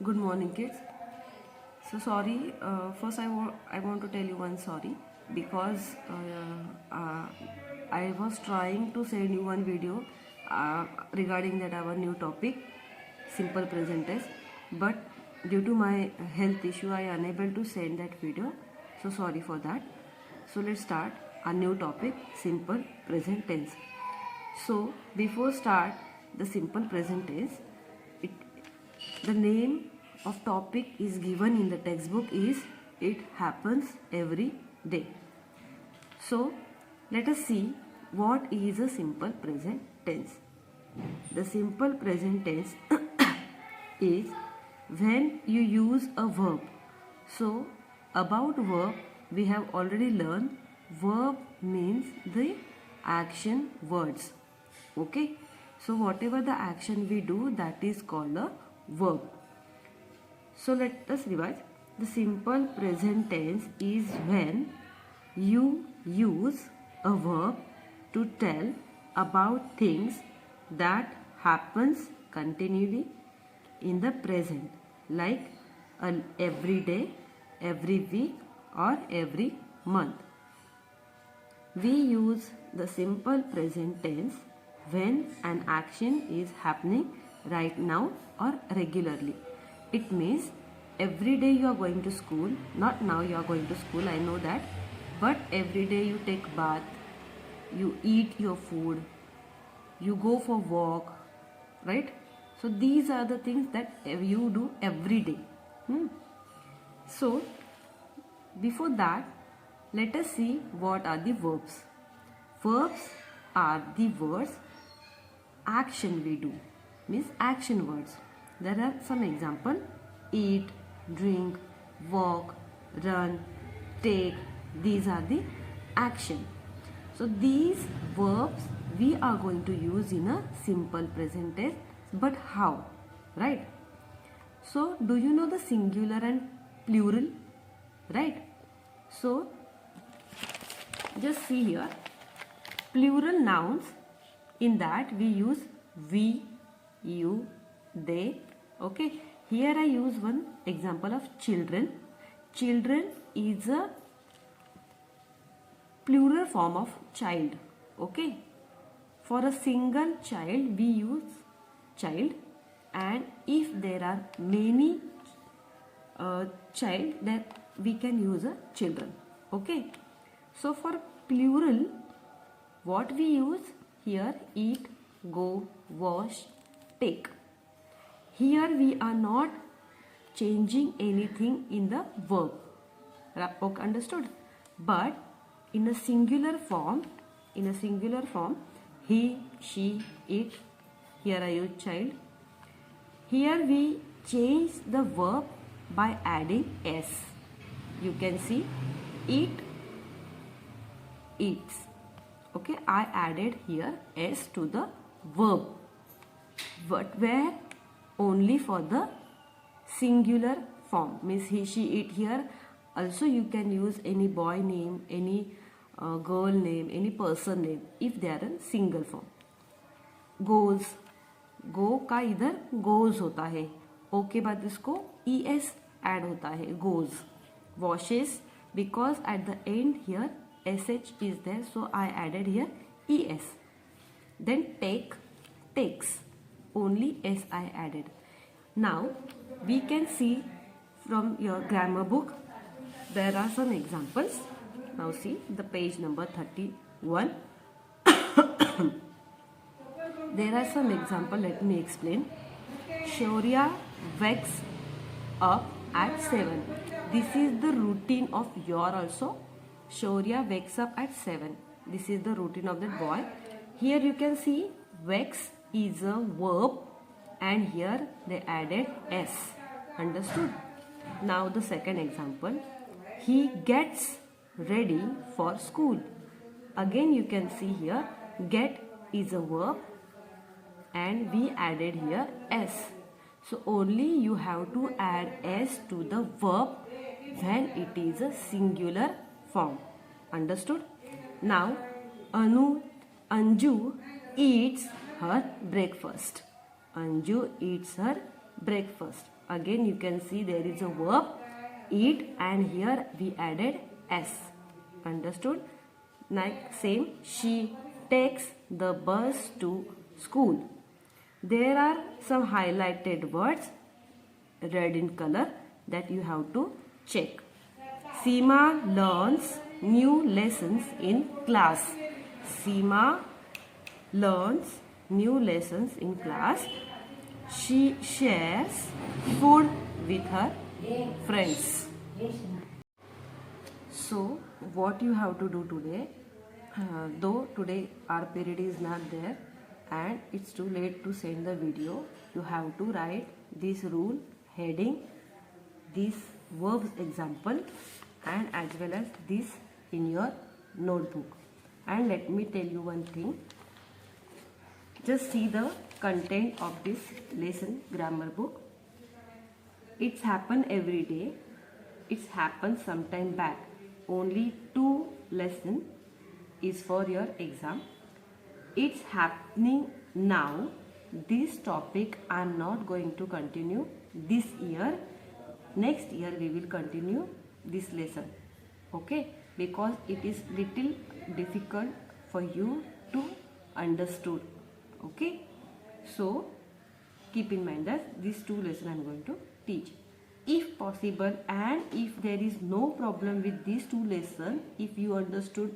Good morning, kids. So sorry. First, I want to tell you one sorry because I was trying to send you one video regarding that our new topic, simple present tense, but due to my health issue, I unable to send that video. So sorry for that. So let's start a new topic, simple present tense. So before start the simple present tense, it the name of topic is given in the textbook is it happens every day. So let us see what is a simple present tense. The simple present tense is when you use a verb. So about verb we have already learned. Verb means the action words. Okay, so whatever the action we do, that is called a verb. So let us revise. The simple present tense is when you use a verb to tell about things that happens continually in the present, like every day, every week or every month. We use the simple present tense when an action is happening right now or regularly. It means every day you are going to school, not now you are going to school, I know that, but every day you take bath, you eat your food, you go for walk, right? So these are the things that you do every day. So before that, let us see what are the verbs. Verbs are the words action we do, means action words. There are some example: eat, drink, walk, run, take. These are the action. So these verbs we are going to use in a simple present tense. But how? Right? So do you know the singular and plural? Right? So just see here. Plural nouns, in that we use we, you, they. Okay, here I use one example of children. Children is a plural form of child. Okay, for a single child we use child, and if there are many child, then we can use a children. Okay, so for plural, what we use here: eat, go, wash, take. Here we are not changing anything in the verb. Okay, understood? But in a singular form, he, she, it. Here I use child. Here we change the verb by adding s. You can see eat, eats. Okay, I added here s to the verb, but where? Only for the singular form, means he, she, it. Here also you can use any boy name, any girl name, any person name if they are in single form. Goes, go का इधर goes होता है, o के बाद इसको es add होता है, goes. Washes, because at the end here sh is there, so I added here es. Then take, takes, only s I added. Now we can see from your grammar book, there are some examples. Now see the page number 31. There are some example, let me explain. Shaurya wakes up at 7. This is the routine of your also. Shaurya wakes up at 7. This is the routine of that boy. Here you can see wakes is a verb, and here they added s. Understood? Now the second example. He gets ready for school. Again you can see here get is a verb, and we added here s. So only you have to add s to the verb when it is a singular form. Understood? Now Anju eats her breakfast. Anju eats her breakfast. again you can see there is a verb eat, and here we added s. Understood? Like same, she takes the bus to school. There are some highlighted words red in color that you have to check. Seema learns new lessons in class. Seema learns new lessons in class. She shares food with her friends. So what you have to do today, though today our period is not there and it's too late to send the video, you have to write this rule heading, this verbs example, and as well as this in your notebook. And let me tell you one thing, just see the content of this lesson grammar book. It's happened every day. It's happened sometime back. Only 2 lessons is for your exam. It's happening now. This topic I am not going to continue this year. Next year we will continue this lesson. Okay? Because it is little difficult for you to understood. Okay? So keep in mind that these 2 lessons I am going to teach. If possible, and if there is no problem with these 2 lessons, if you understood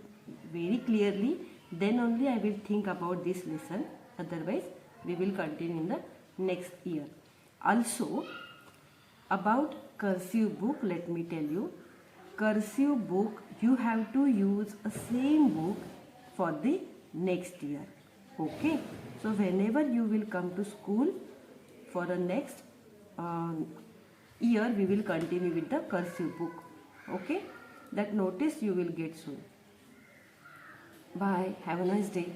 very clearly, then only I will think about this lesson. Otherwise we will continue in the next year. Also about cursive book, let me tell you, cursive book you have to use a same book for the next year. Okay, so whenever you will come to school for the next year, we will continue with the cursive book. Okay, that notice you will get soon. Bye, have a nice day.